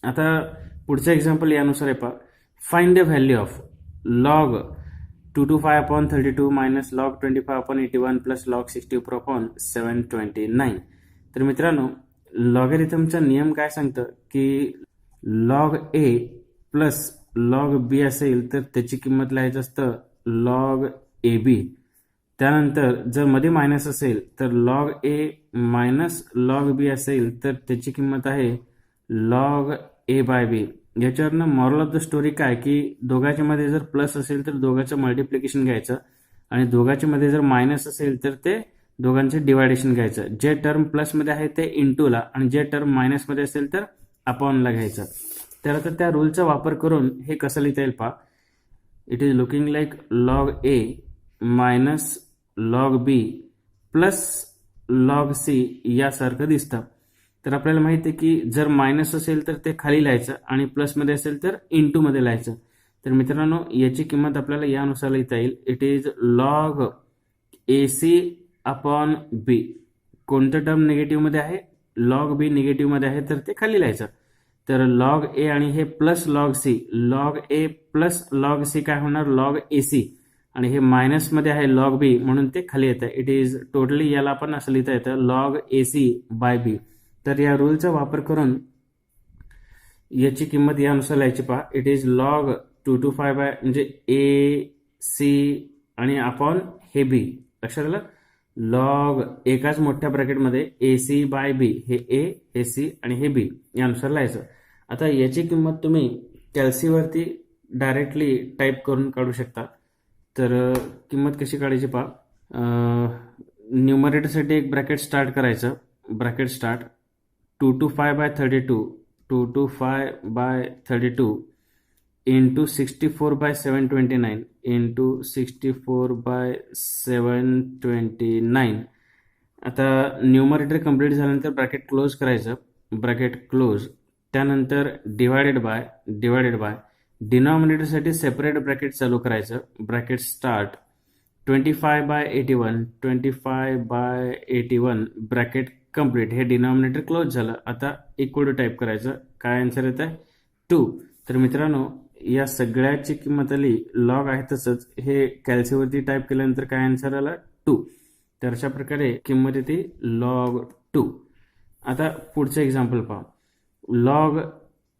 आता पुढचं एक्झाम्पल यानुसार आहे पहा. Find the value of log 225/32 minus log 25/81 plus log 64/729. तर मित्रांनो, लॉगॅरिथमचा नियम काय सांगतं की log A plus log B असेल तर त्याची किंमत लिहायचं असतं लॉग ए बी. त्यानंतर जर मध्ये मायनस असेल तर log A minus log B असेल तर त्याची किंमत आहे लॉग ए बाय बी. याच्यावरनं मॉरल ऑफ द स्टोरी काय की दोघांच्या मध्ये जर प्लस असेल तर दोघांचं मल्टिप्लिकेशन घ्यायचं आणि दोघांच्या मध्ये जर मायनस असेल तर ते दोघांचे डिवायडेशन घ्यायचं. जे टर्म प्लसमध्ये आहे ते इंटूला आणि जे टर्म मायनसमध्ये असेल तर अपॉनला घ्यायचं. तर आता त्या रूलचा वापर करून हे कसं लिहिता येईल पहा. It is looking like log A minus log B plus log C यासारखं दिसतं. तर आपल्याला माहिती आहे की जर मायनस असेल तर ते खाली लिहायचं आणि प्लसमध्ये असेल तर इंटूमध्ये लिहायचं. तर मित्रांनो, याची किंमत आपल्याला यानुसार लिहिता येईल. It is log A C upon B. कोणतं टर्म निगेटिव्हमध्ये आहे? लॉग बी निगेटिव्हमध्ये आहे तर ते खाली लिहायचं. तर लॉग ए आणि हे plus log C, log A plus log C काय होणार? Log A C. आणि हे मायनसमध्ये आहे लॉग बी म्हणून ते खाली येतं. इट इज टोटली याला आपण असं लिहिता येतं लॉग ए सी बाय बी. तर या रूलचा वापर करून याची किंमत यानुसार लिहायची पहा. इट इज लॉग 225 बाय म्हणजे ए सी आणि अपॉन हे बी. लक्षात आलं? लॉग एकाच मोठ्या ब्रॅकेटमध्ये ए सी बाय बी, हे ए, हे सी आणि हे बी यानुसार लिहायचं. आता याची किंमत तुम्ही कॅल्सीवरती डायरेक्टली टाईप करून काढू शकता. तर किंमत कशी काढायची पहा. न्यूमरेटरसाठी एक ब्रॅकेट स्टार्ट करायचं. Bracket start 225/32 225/32 into 64/729 into 64/729. आता न्यूमरेटर कंप्लीट झाल्यानंतर ब्रॅकेट क्लोज करायचं. Bracket close. त्यानंतर डिवायडेड बाय डिनॉमिनेटरसाठी सेपरेट ब्रॅकेट चालू करायचं. Bracket start 25/81 25/81 bracket complete. हे डिनॉमिनेटर क्लोज झालं. आता इक्वल टू टाईप करायचं. काय आन्सर येत आहे? 2. तर मित्रांनो, या सगळ्याची किंमत आली लॉग आहे तसंच हे कॅल्सीवरती टाईप केल्यानंतर काय आन्सर आला? 2. तर अशा प्रकारे किंमत येते लॉग 2. आता पुढचं एक्झाम्पल पहा. Log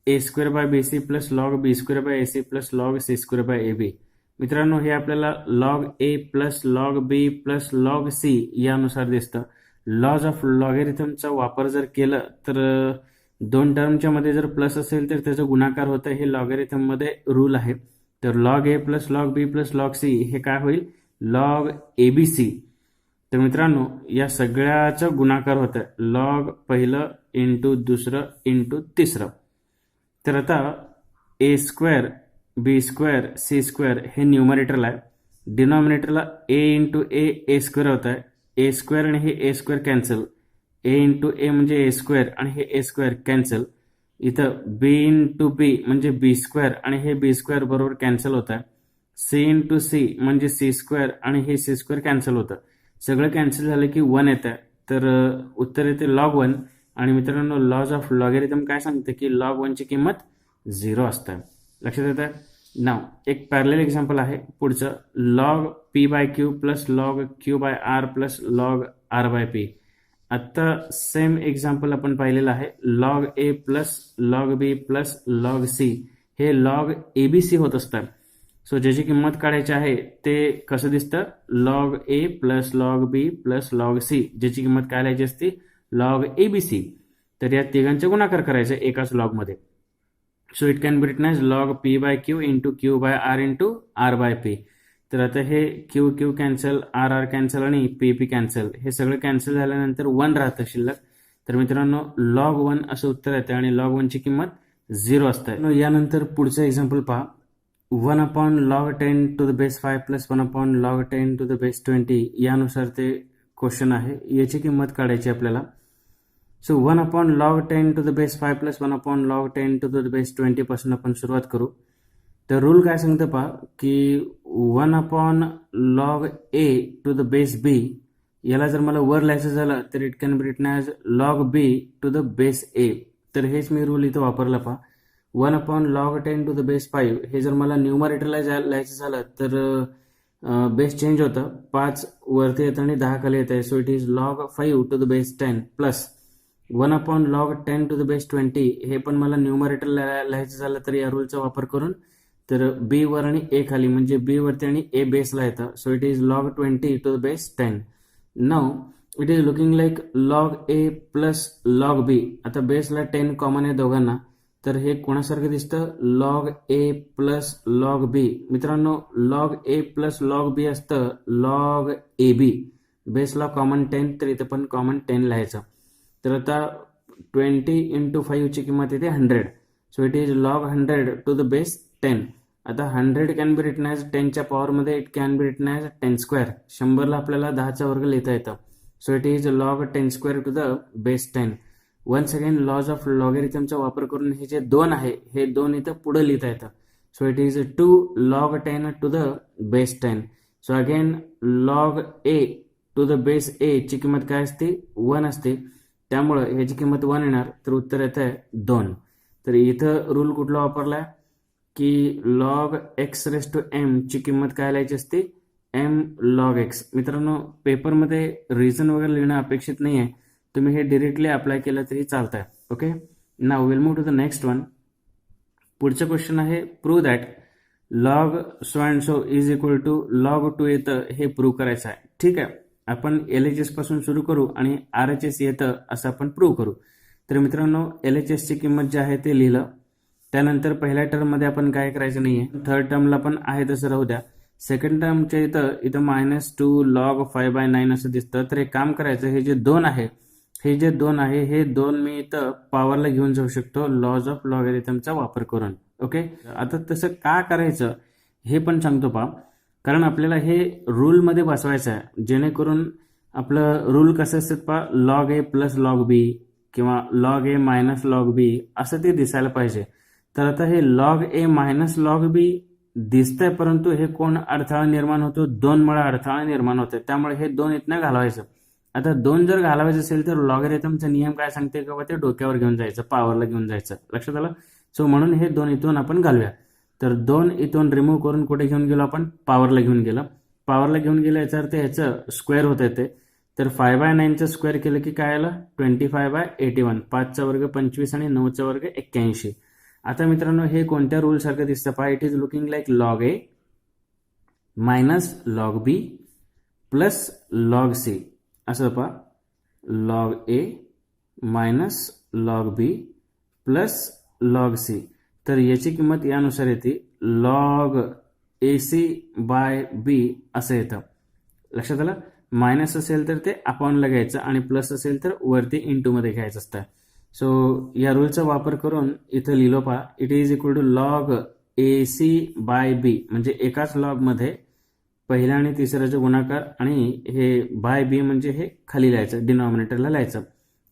A square by B C plus log B square by A C plus log C square by A B. मित्रांनो, हे आपल्याला log A plus log B plus log C यानुसार दिसतं. लॉज ऑफ लॉगॅरिथमचा वापर जर केलं तर दोन टर्मच्या मध्ये जर प्लस असेल तर त्याचा गुणाकार होतं. हे लॉगॅरिथम मध्ये रूल आहे. तर log A plus log B plus log C हे काय होईल? Log A B C. तर मित्रांनो, या सगळ्याचं गुणाकार होतं. लॉग पहिलं इंटू दुसरं इंटू तिसरं. तर आता ए स्क्वेअर बी स्क्वेअर सी स्क्वेअर हे न्यूमरेटरला आहे. डिनॉमिनेटरला ए इंटू ए स्क्वेअर होत आहे. ए स्क्वेअर आणि हे ए स्क्वेअर कॅन्सल. ए इंटू ए म्हणजे ए स्क्वेअर आणि हे ए स्क्वेअर कॅन्सल. इथं बी इंटू बी म्हणजे बी स्क्वेअर आणि हे बी स्क्वेअर बरोबर कॅन्सल होत आहे. सी इंटू सी म्हणजे सी स्क्वेअर आणि हे सी स्क्वेअर कॅन्सल होतं. सगळं कॅन्सल झालं की 1 येत आहे. तर उत्तर येते लॉग 1. आणि मित्रांनो, लॉज ऑफ लॉगॅरिथम काय सांगते की लॉग 1 ची किंमत 0 असते. लक्षात येत आहे? नाव एक पॅरलेल एक्झाम्पल आहे पुढचं. Log P by Q plus log Q by R plus log R by P. आता सेम एक्झाम्पल आपण पाहिलेलं आहे. Log A plus log B plus log C हे लॉग ए बी सी होत असतात. सो ज्याची किंमत काढायची आहे ते कसं दिसतं? Log A plus log B plus log C, ज्याची किंमत काय लिहायची असते? Log A B C. तर या तिघांचे गुणाकार करायचे एकाच लॉगमध्ये. So it can be written as log P by Q into Q by R into R by P. तर आता हे Q Q cancel, R R cancel आणि पी पी कॅन्सल. हे सगळं कॅन्सल झाल्यानंतर 1 राहतं शिल्लक. तर मित्रांनो, लॉग 1 असं उत्तर येतं आणि लॉग 1 ची किंमत 0 असते. यानंतर पुढचं एक्झाम्पल पहा. 1 upon log 10 to the base 5 plus 1 upon log 10 to the base 20 यानुसार ते क्वेश्चन आहे. याची किंमत काढायची आपल्याला. So 1 upon log 10 to the base 5 plus 1 upon log 10 to the base 20 पासून आपण सुरुवात करू. तर रूल काय सांगतं पहा की 1 upon log A to the base B याला जर मला वर लिहायचं झालं तर it can be written as log B to the base A. तर हेच मी रूल इथं वापरला पहा. 1/log 10⁵ हे जर मला न्यूमरेटरला लिहायचं झालं तर बेस चेंज होतं, 5 वरती येतं आणि 10 खाली येतं. So it is log 5⁻10 plus 1/log 10⁻20 हे पण मला न्यूमरेटरला लिहायचं झालं तर या रूलचा वापर करून तर बी वर आणि ए खाली म्हणजे बी वरती आणि ए बेसला येतं. So it is log 20⁻10. Now it is looking like log a plus log b. आता बेसला 10 कॉमन आहे दोघांना, तर हे कोणासारखं दिसतं, log a plus log b. मित्रांनो log a plus log b असतं log ab. बेसला कॉमन 10 तर इथं पण कॉमन 10 लिहायचं. तर आता 20 × 5 ची किंमत येते 100. So it is log 100⁻10. आता 100 कॅन बी रिटन ॲज 10च्या पॉवरमध्ये, it can be written as 10². 100ला आपल्याला 10चा वर्ग लिहिता येतं. So it is log 10² once again laws of लॉगॅरिथमचा वापर करून हे जे 2 आहे हे 2 इथं पुढे लिहिता येतं. So it is 2log 10⁻10. So again log a ची किंमत काय असते, 1 असते. त्यामुळं ह्याची किंमत 1 येणार, तर उत्तर येत आहे 2. तर इथं रूल कुठला वापरलाय की log x⁻m ची किंमत काय लिहायची असते, m log x. मित्रांनो पेपरमध्ये रिझन वगैरे लिहिणं अपेक्षित नाही आहे, तुम्ही हे डिरेक्टली अप्लाय केलं तरी चालतंय. Okay, now will move to the next one. पुढचं क्वेश्चन आहे prove that log so and so is equal to log 2 येतं हे प्रूव्ह करायचं आहे. ठीक आहे, आपण LHS पासून सुरू करू आणि RHS येतं असं आपण प्रूव्ह करू. तर मित्रांनो LHS ची किंमत जी आहे ते लिहिलं. त्यानंतर पहिल्या टर्ममध्ये आपण काय करायचं नाहीये, थर्ड टर्मला पण आहे तसं राहू द्या. सेकंड टर्मच्या इथं -2 log 5/9 असं दिसतं. तर एक काम करायचं, हे जे 2 आहे हे 2 मी इथं पॉवरला घेऊन जाऊ शकतो लॉज ऑफ लॉगॅरिथमचा वापर करून. ओके, आता तसं का करायचं हे पण सांगतो पहा. कारण आपल्याला हे रूलमध्ये बसवायचं आहे, जेणेकरून आपलं रूल कसं असतं पहा, log a plus log b किंवा log a minus log b असं ते दिसायला पाहिजे. तर आता हे log a minus log b दिसतंय, परंतु हे कोण अडथळा निर्माण होतो, 2 मुळे अडथळा निर्माण होतोय. त्यामुळे हे 2 इथनं घालवायचं. आता 2 जर घालवायचं असेल तर लॉगॅरिथमचा नियम काय सांगते का, ते डोक्यावर घेऊन जायचं, पॉवरला घेऊन जायचं. लक्षात आलं. सो म्हणून हे 2 इथून आपण घालूया. तर 2 इथून रिमूव्ह करून कुठे घेऊन गेलो आपण, पॉवरला घेऊन गेलो. पॉवरला घेऊन गेलं याचा अर्थ ह्याचं स्क्वेअर होत येते. तर 5/9चं स्क्वेअर केलं की काय आलं, 25/81. 5चा वर्ग 25 आणि 9चा वर्ग 81. आता मित्रांनो हे कोणत्या रूल सारखं दिसतं पहा, it is looking like log a minus log b plus log c असं पहा, log a minus log b plus log c. तर याची किंमत यानुसार येते log ac/b असं येतं. लक्षात आलं. मायनस असेल तर ते अपॉनला घ्यायचं आणि प्लस असेल तर वरती इंटू मध्ये घ्यायचं असतं. सो या रूलचा वापर करून इथं लिहिलो पहा, it is equal to log ac/b म्हणजे एकाच लॉगमध्ये पहिल्या आणि तिसऱ्याचा गुणाकार आणि हे बाय बी म्हणजे हे खाली लिहायचं, डिनॉमिनेटरला लिहायचं.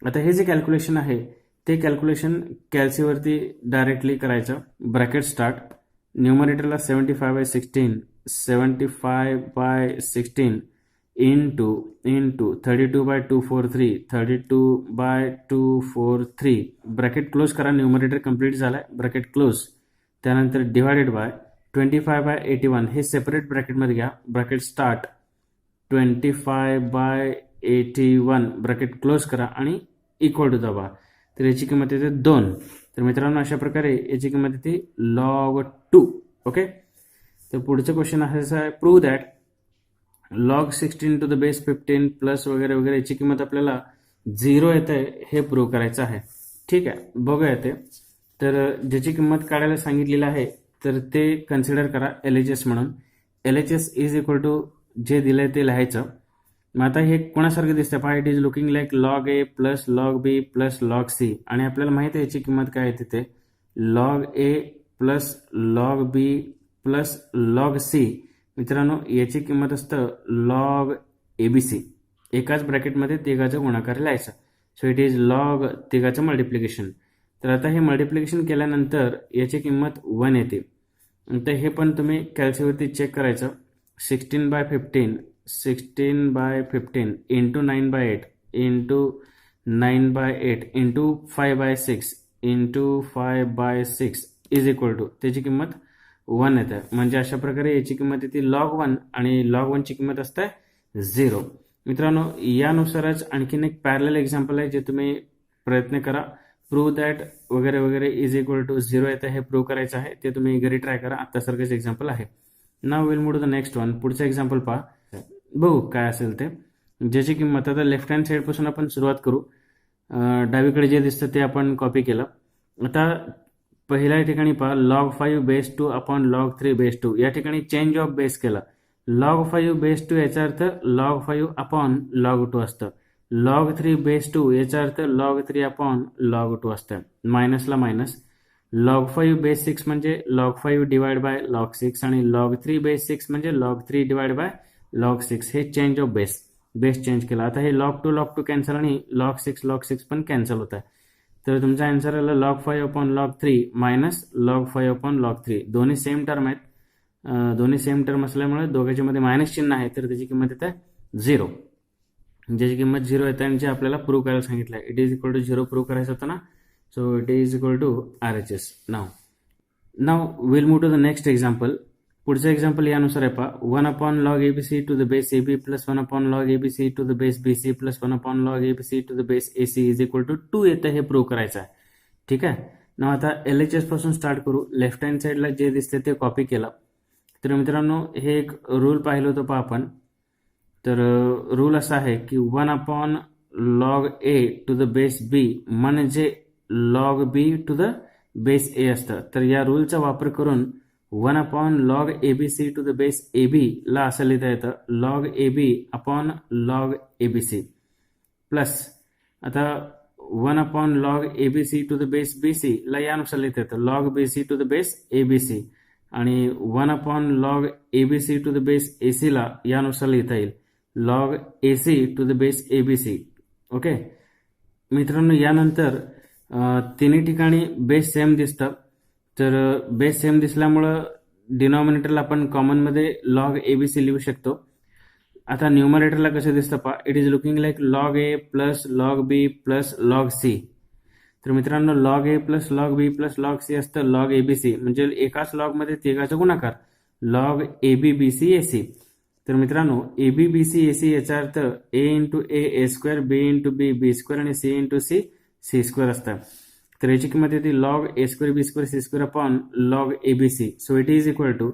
आता हे जे कॅल्क्युलेशन आहे ते कॅल्क्युलेशन कॅल्सीवरती डायरेक्टली करायचं. ब्रॅकेट स्टार्ट, न्यूमरेटरला 75/16 इंटू 32/243 32/243 ब्रॅकेट क्लोज करा. न्यूमरेटर कंप्लीट झालाय, ब्रॅकेट क्लोज. त्यानंतर डिवायडेड बाय 25/81 हे सेपरेट ब्रॅकेटमध्ये घ्या. ब्रॅकेट स्टार्ट 25/81 ब्रॅकेट क्लोज करा आणि इक्वल टू दाबा. तर याची किंमत येते 2. तर मित्रांनो अशा प्रकारे याची किंमत येते log 2. ओके, तर पुढचं क्वेश्चन आहे प्रूव्ह दॅट log 16⁻15 प्लस वगैरे वगैरे याची किंमत आपल्याला 0 येते हे प्रूव्ह करायचं आहे. ठीक आहे, बघूया ते. तर ज्याची किंमत काढायला सांगितलेलं आहे तर ते कन्सिडर करा LHS म्हणून. LHS इज इक्वल टू जे दिलंय ते लिहायचं. मग आता हे कोणासारखं दिसतं पहा, it is looking like log a plus log b plus log c आणि आपल्याला माहिती आहे याची किंमत काय आहे तिथे, log a plus log b plus log c. मित्रांनो याची किंमत असतं log abc. एकाच ब्रॅकेटमध्ये तिघाचा गुणाकार लिहायचा. सो इट इज log तिघाचं मल्टिप्लिकेशन. तर आता हे मल्टिप्लिकेशन केल्यानंतर याची किंमत 1 येते. तर हे पण तुम्ही कॅल्सीवरती चेक करायचं. 16/15 into 9/8 into 9/8 into 5/6 into 5/6 is equal to त्याची किंमत 1 येते. म्हणजे अशा प्रकारे याची किंमत येते log 1 आणि log 1 ची किंमत असते 0. मित्रांनो, यानुसारच आणखीन एक पॅरलल एक्झाम्पल आहे जे तुम्ही प्रयत्न करा. प्रूव्ह दॅट वगैरे वगैरे इज इक्वल टू 0 येतं हे प्रूव्ह करायचं आहे. ते तुम्ही घरी ट्राय करा. आत्तासारखंच एक्झाम्पल आहे. Now will move to the next one. पुढचं एक्झाम्पल पहा, बघू काय असेल ते. ज्याची किंमत आता लेफ्ट हँड साईडपासून आपण सुरुवात करू. डावीकडे जे दिसतं ते आपण कॉपी केलं. आता पहिल्या ठिकाणी पहा log 5 base 2 upon log 3 base 2. या ठिकाणी चेंज ऑफ बेस केला. log 5 बेस 2 याचा अर्थ log 5 अपॉन log 2 असतं. log 3 बेस 2 याचा अर्थ log 3 अपॉन log 2 असतं. मायनसला मायनस. log 5 बेस 6 म्हणजे log 5 डिवाइड बाय log 6 आणि log 3 बेस 6 म्हणजे log 3 डिवाइड बाय log 6. हे चेंज ऑफ बेस चेंज केला. आता हे log 2 कॅन्सल आणि log 6 पण कॅन्सल होत आहे. तर तुमचा आन्सर आला log 5 upon log 3 minus log 5 upon log 3. दोन्ही सेम टर्म आहेत. दोन्ही सेम टर्म असल्यामुळे दोघांच्या मध्ये मायनस चिन्ह आहे, तर त्याची किंमत येते 0. ज्याची किंमत 0 येते आणि जे आपल्याला प्रूव्ह करायला सांगितलं आहे, it is equal to 0 prove करायचं होतं ना. So it is equal to RHS. Now will move to the next example. पुढचं एक्झाम्पल यानुसार आहे पहा. 1 upon log ABC to the base AB plus 1 upon log ABC to the base BC plus 1 upon log ABC to the base AC is equal to 2 येतं हे prove करायचं आहे. ठीक आहे ना. आता LHS पासून स्टार्ट करू. लेफ्ट हँड साईडला जे दिसते ते कॉपी केलं. तर मित्रांनो, हे एक रूल पाहिलं होतं पहा आपण. तर रूल असा आहे की 1 upon log A to the base B म्हणजे log B to the base A असतं. तर या रूलचा वापर करून 1 upon log ABC to the base AB ला असं लिहिता येतं log AB upon log ABC plus आता 1 upon log ABC to the base BC ला यानुसार लिहिता येतं log BC to the base ABC आणि 1 upon log ABC to the base AC ला यानुसार लिहिता येईल log AC to the base ABC. Okay मित्रांनो, यानंतर तिन्ही ठिकाणी बेस सेम दिसतं. तर बेस सेम दिसल्यामुळं डिनॉमिनेटरला आपण कॉमनमध्ये log ABC लिहू शकतो. आता न्यूमरेटरला कसं दिसतं पहा. It is looking like log A plus log B plus log C. तर मित्रांनो, log A plus log B plus log C असतं log ABC म्हणजे एकाच लॉगमध्ये तिघाचा गुणाकार log AB BC AC. तर मित्रांनो, AB BC AC याचा अर्थ A into A square, B into B B square आणि C into C C square असतं. तर याची किंमत येते log A square B square C square upon log ABC. So it is equal to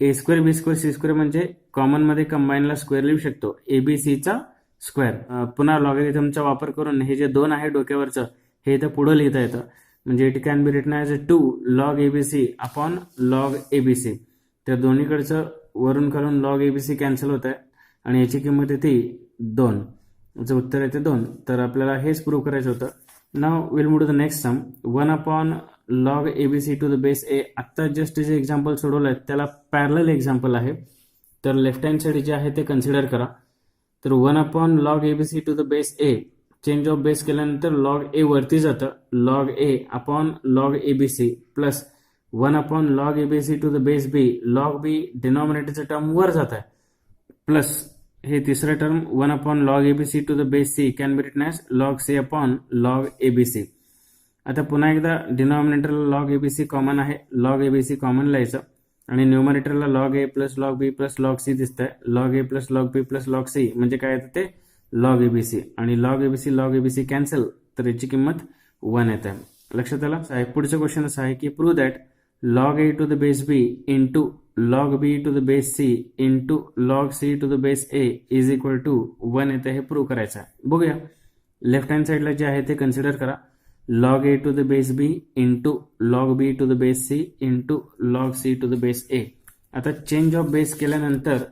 A square B square C square म्हणजे कॉमनमध्ये कंबाईनला square लिहू शकतो ABCचा स्क्वेअर. पुन्हा लॉगरिथमचा वापर करून हे जे 2 आहे डोक्यावरचं हे इथं पुढं लिहिता येतं. म्हणजे it can be written as 2 log ABC upon log ABC. तर दोन्हीकडचं वरून करून log ABC कॅन्सल होत आहे आणि याची किंमत येते 2. याचं उत्तर येते 2. तर आपल्याला हेच प्रूव्ह करायचं होतं. Now will move to the next sum. 1 upon log ABC to the base A. आत्ता जस्ट जे एक्झाम्पल सोडवलं आहे त्याला पॅरलल एक्झाम्पल आहे. तर लेफ्ट हँड साईड जे आहे ते कन्सिडर करा. तर 1 upon log ABC to the base A. Change of base केल्यानंतर log A वरती जातं log A upon log ABC plus 1 upon log ABC to the base B. log B डिनॉमिनेटरचं term वर जात आहे प्लस हे तिसरं term 1 upon log ABC to the base C can be written as log C upon log ABC. आता पुन्हा एकदा डिनॉमिनेटरला log ABC कॉमन आहे, log ABC कॉमन लिहायचं आणि न्यूमरेटरला log A plus log B plus log C दिसतंय. log A plus log B plus log C म्हणजे काय येतं ते log ABC आणि log ABC कॅन्सल, तर याची किंमत 1 येते. लक्षात आलं साहेब. पुढचं क्वेश्चन असं आहे की prove that log A to the base B into log B to the base C into log C to the base A is equal to 1 येतं हे प्रूव्ह करायचं आहे. बघूया. लेफ्ट हँड साईडला जे आहे ते कन्सिडर करा. log A to the base B into log B to the base C into log C to the base A. आता चेंज ऑफ बेस केल्यानंतर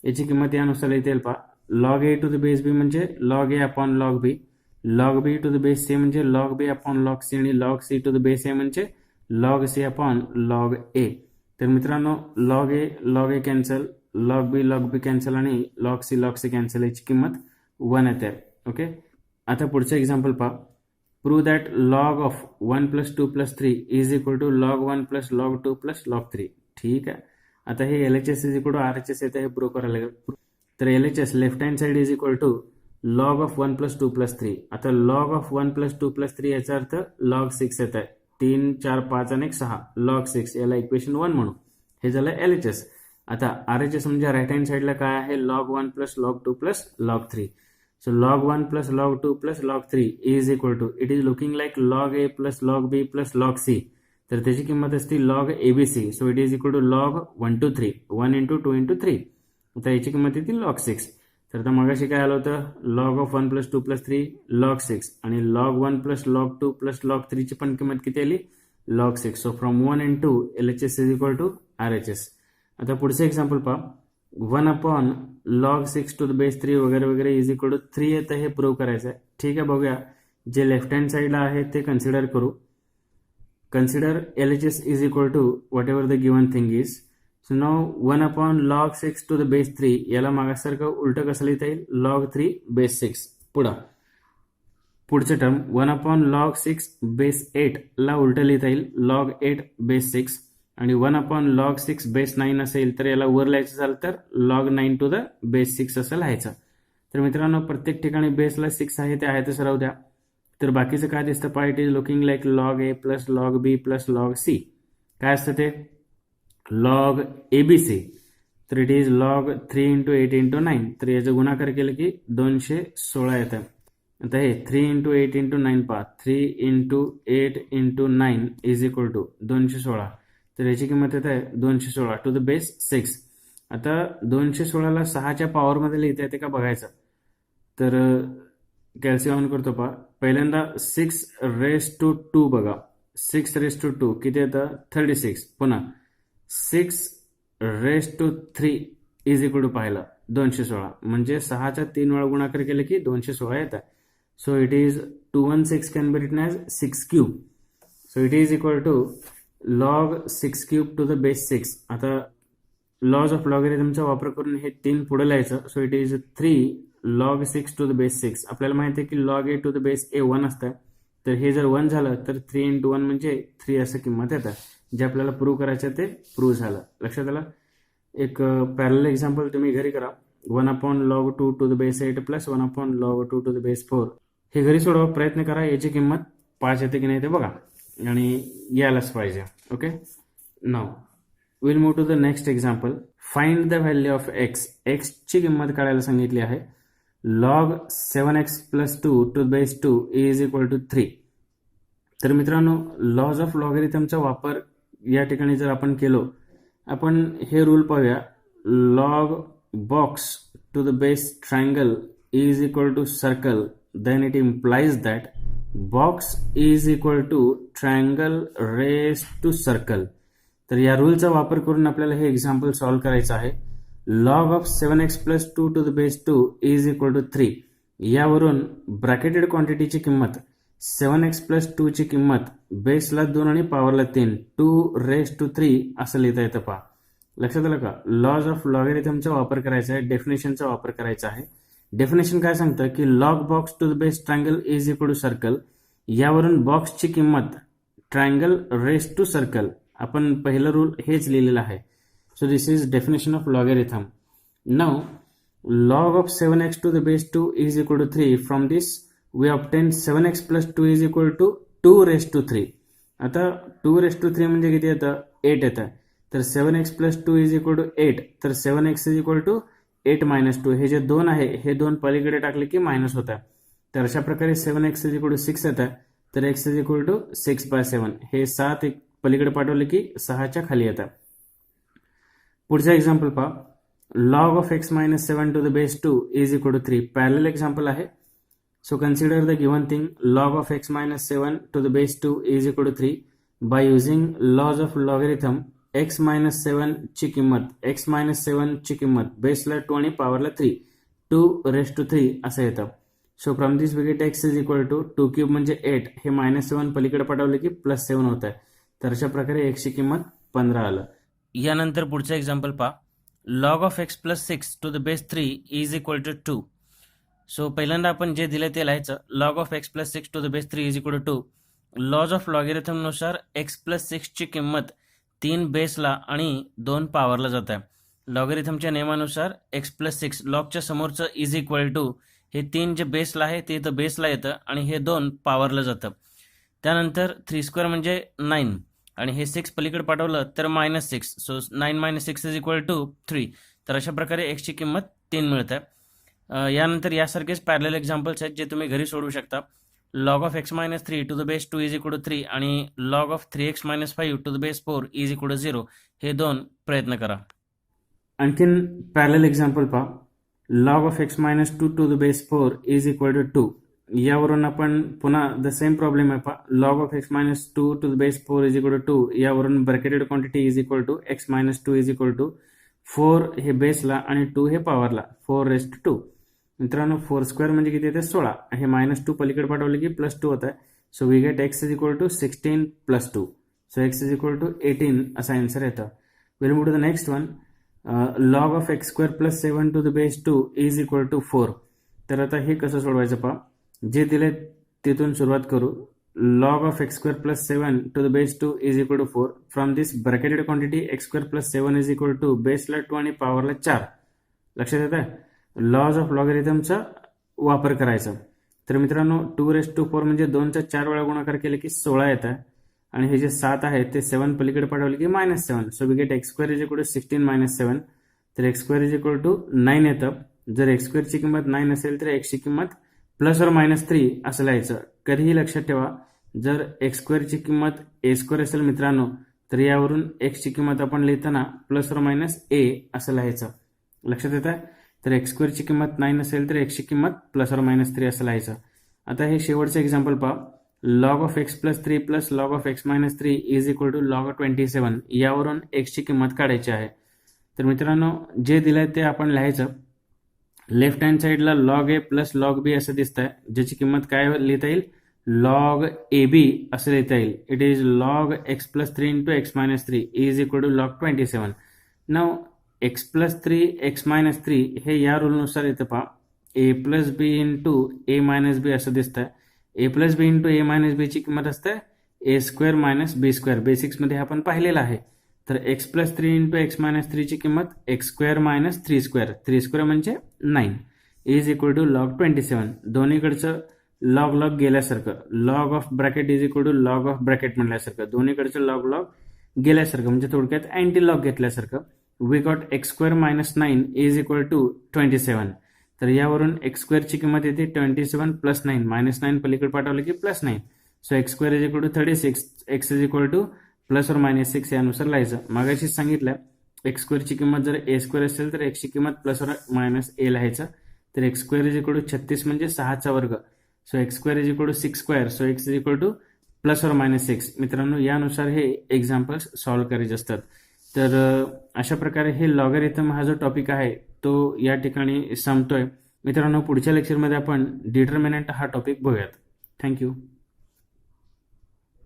याची किंमत यानुसार येतील पहा. log A to the base B म्हणजे log A upon log B. log B to the base C म्हणजे log B upon log C आणि log C to the base A म्हणजे log C upon log A. तर मित्रांनो, log A cancel, log B cancel आणि log C cancel, याची किंमत 1 येते. Okay. आता पुढचं एक्झाम्पल पहा. Prove that log of 1 plus 2 plus 3 is equal to log 1 plus log 2 plus log 3. ठीक आहे. आता हे LHS is equal to RHS येतं हे प्रूव्ह करायला लागेल. तर LHS left hand side is equal to log of 1 plus 2 plus 3. आता log ऑफ 1 प्लस 2 प्लस 3 याचा अर्थ log 6 येत आहे. 3 4 5 आणि 6 log 6 याला इक्वेशन 1 म्हणू. हे झालं LHS. आता RHS म्हणजे राईट हँड साईडला काय आहे, log 1 plus log 2 plus log 3. So log 1 plus log 2 plus log 3 is equal to, it is looking like log A plus log B plus log C. तर त्याची किंमत असते log ABC. So it is equal to log 1 to 3, 1 into 2 into 3. आता याची किंमत येते log 6. तर आता मगाशी काय आलं होतं, log of 1 plus 2 plus 3 log 6 आणि log 1 plus log 2 plus log 3 ची पण किंमत किती आली, log 6. So from 1 and 2 LHS is equal to RHS. आता पुढचं एक्झाम्पल पहा, 1 upon log 6 to the base 3 वगैरे वगैरे इज इक्वल टू 3 येतं, हे प्रूव्ह करायचं आहे. ठीक आहे, बघूया. जे लेफ्ट हँड साईडला आहे ते कन्सिडर करू. Consider LHS is equal to whatever the given thing is. So now 1 upon log 6 to the base 3 याला मागासारखं उलटं कसं लिहिता येईल, log 3 बेस 6. पुढचं टर्म 1 अपॉन log 6 बेस 8 ला उलटं लिहिता येईल log 8 बेस 6. आणि 1 अपॉन log 6 बेस 9 असेल तर याला वर लिहायचं झालं तर log 9 टू द बेस 6 असं लिहायचं. तर मित्रांनो, प्रत्येक ठिकाणी बेसला 6 आहे ते आहेतच राहू द्या. तर बाकीचं काय दिसतं पहा, it is looking like log A plus log B plus log C. काय असतं ते, log ABC. तर it is log 3 into 8 into 9. तर याचं गुणाकार केलं की 216 येतं. आता हे 3 इंटू 8 इंटू 9 पहा, 3 into 8 into 9 is equal to 216. तर याची किंमत येत आहे 216 टू द बेस 6. आता 216ला 6च्या पॉवरमध्ये लिहिता येते का बघायचं. तर कॅल्शियम करतो पहा, पहिल्यांदा 6 रेस टू 2 बघा, 6 रेस टू 2 किती येतं 36. पुन्हा 6 raise to 3 is equal to पाहिलं 216, म्हणजे 6च्या 3 वेळा गुणाकार केले की 216 येतं. So it is 216 can be written as 6 cube. So it is equal to log 6 cube to the base 6. आता लॉज ऑफ लॉगरिथमचा वापर करून हे 3 पुढे लिहायचं. So it is 3 log 6 to the base 6. आपल्याला माहिती आहे की log A to the base A 1 असतं. तर हे जर 1 झालं तर 3 इंटू 1 म्हणजे 3 असं किंमत येतं. जे आपल्याला प्रूव्ह करायचं ते प्रूव्ह झालं. लक्षात आलं. एक पॅरलल एक्झाम्पल तुम्ही घरी करा. 1 upon log 2 to the base 8 plus 1 upon log 2 to the base 4. हे घरी सोडवा, प्रयत्न करा. याची किंमत 5 येते की नाही ते बघा, आणि यायलाच पाहिजे. Okay, now will move to the next example. Find the value of X. एक्सची किंमत काढायला सांगितली आहे. log 7x plus 2 to base 2 is equal to 3. तर मित्रांनो, लॉज ऑफ लॉगरिथमचा वापर या ठिकाणी जर आपण केलो, आपण हे रूल पाहूया. log box to the base triangle is equal to circle, then it implies that box is equal to triangle raised to circle. तर या रूलचा वापर करून आपल्याला हे एक्झाम्पल सॉल्व्ह करायचं आहे. log of 7x plus 2 to the base 2 is equal to 3. यावरून ब्रॅकेटेड क्वांटिटीची किंमत 7x plus 2 ची किंमत बेसला 2 आणि पॉवरला 3 2 raised to 3 असं लिहिता येतं पहा. लक्षात आलं का. लॉज ऑफ लॉगरिथमचा वापर करायचा आहे, डेफिनेशनचा वापर करायचा आहे. डेफिनेशन काय सांगतं की log box to the base triangle is equal to circle. यावरून बॉक्सची किंमत ट्रायंगल रेस टू सर्कल. आपण पहिलं रूल हेच लिहिलेलं आहे. So this is definition of logarithm. Now log of 7x to the base 2 is equal to 3. From this we obtain 7x plus 2 is equal to 2 raised to 3. आता 2 raised to 3 म्हणजे किती येतं, 8 येतं. तर 7x plus 2 is equal to 8. तर 7x is equal to 8 minus 2. हे जे 2 आहे हे 2 पलीकडे टाकले की मायनस होतं. तर अशा प्रकारे 7x is equal to 6 येतं. तर x is equal to 6/7. हे 7 एक पलीकडे पाठवले की 6च्या खाली येतं. पुढचा एक्झाम्पल पहा. log of x minus 7 to the base 2 is equal to 3. Parallel example आहे. So consider the given thing. log of x minus 7 to the base 2 is equal to 3. by using laws of logarithm, x minus 7 ची किंमत बेसला 2 आणि पॉवरला 3 2 raised to 3 असं येतं. So from this we get x is equal to 2 cube म्हणजे 8. हे -7 पलीकडे पाठवले की +7 होत आहे. तर अशा प्रकारे x ची किंमत 15 आलं. यानंतर पुढचं एक्झाम्पल पहा. log of x plus 6 to the base 3 is equal to 2. So पहिल्यांदा आपण जे दिलं ते लिहायचं. log of x plus 6 to the base 3 is equal to 2. Laws of लॉगरिथमनुसार x plus 6 ची किंमत 3 बेसला आणि 2 पॉवरला जात आहे. लॉगरिथमच्या नियमानुसार x plus 6 लॉगच्या समोरचं इज इक्वल टू हे 3 जे बेसला आहे ते इथं बेसला येतं आणि हे 2 पॉवरला जातं. त्यानंतर 3² म्हणजे 9 आणि हे 6 पलीकडे पाठवलं तर -6. So 9 - 6 is equal to 3. तर अशा प्रकारे एक्सची किंमत 3 मिळत आहे. यानंतर यासारखेच पॅरलल एक्झाम्पल्स आहेत जे तुम्ही घरी सोडवू शकता. log of x - 3 to the base 2 is equal to 3 आणि log of 3x - 5 to the base 4 is equal to 0 हे दोन प्रयत्न करा. आणखीन पॅरलल एक्झाम्पल पहा. log of x - 2 to the base 4 is equal to 2. यावरून आपण पुन्हा द सेम प्रॉब्लेम आहे पहा. log of x - 2 to the base 4 is equal to 2. यावरून bracketed quantity is equal to x - 2 is equal to 4 हे बेसला आणि 2 हे पॉवरला 4⁻². मित्रांनो 4² म्हणजे किती येते 16. हे -2 पलीकडे पाठवले की +2 होत आहे. So we get x is equal to 16 + 2. So x is equal to 18 असा आन्सर येतं. Will move to the next one. log of x² + 7 to the base 2 is equal to 4. तर आता हे कसं सोडवायचं पहा. जे दिले तिथून सुरुवात करू. log of x² + 7 to the base 2 is equal to 4. From this bracketed quantity x² + 7 is equal to बेसला 2 आणि पॉवरला 4. लक्षात येत आहे. लॉज ऑफ लॉगरिथमचा वापर करायचा. तर मित्रांनो 2⁻4 म्हणजे 2चा 4 वेळा गुणाकार केले की 16 येत आहे आणि हे जे 7 आहे ते 7 पलीकडे पाठवले की -7. So we get x² is equal to 16 - 7. तर x² इज इक्वल टू 9 येतं. जर x² ची किंमत 9 असेल तर x ची किंमत +or-3 असं लिहायचं. कधीही लक्षात ठेवा जर x² ची किंमत a² असेल मित्रांनो तर यावरून x ची किंमत आपण लिहिताना +or-a असं लिहायचं. लक्षात येत आहे. तर x² ची किंमत 9 असेल तर x ची किंमत +or-3 असं लिहायचं. आता हे शेवटचं एक्झाम्पल पहा. log of x + 3 + log of x - 3 is equal to log of 27. यावरून x ची किंमत काढायची आहे. तर मित्रांनो जे दिलंय ते आपण लिहायचं. लेफ्ट हँड साईडला log a + log b असं दिसतंय ज्याची किंमत काय लिहिता येईल log ab असं लिहिता येईल. It is log x + 3 × x - 3 is equal to log 27. Now x + 3 x - 3 हे या रूलनुसार येतं पहा. a + b × a - b असं दिसतंय. a + b × a - b ची किंमत असते a² - b². बेसिक्समध्ये आपण पाहिलेलं आहे. तर x + 3 × x - 3 ची किंमत x² - 3². 3² म्हणजे 9 इज इक्वल टू log 27. दोन्हीकडचं log गेल्यासारखं. log of bracket is equal to log of bracket म्हटल्यासारखं. दोन्हीकडचं log गेल्यासारखं म्हणजे थोडक्यात अँटी लॉग घेतल्यासारखं. We got x² - 9 is equal to 27. तर यावरून x² ची किंमत येते 27 + 9. -9 पलीकडे पाठवलं की +9. So x² is equal to 36. x is equal to +or-6 यानुसार लिहायचं. मागाशीच सांगितलं x² ची किंमत जर a² असेल तर x ची किंमत +or-a लिहायचं. तर x² इज इक्वल टू 36 म्हणजे 6चा वर्ग. So x² is equal to 6². So x is equal to +or-6. मित्रांनो यानुसार हे एक्झाम्पल्स सॉल्व्ह करायचे असतात. तर अशा प्रकारे हे लॉगरिथम हा जो टॉपिक आहे तो या ठिकाणी संपतोय. मित्रांनो पुढच्या लेक्चरमध्ये आपण डिटर्मिनंट हा टॉपिक बघूयात. थँक्यू.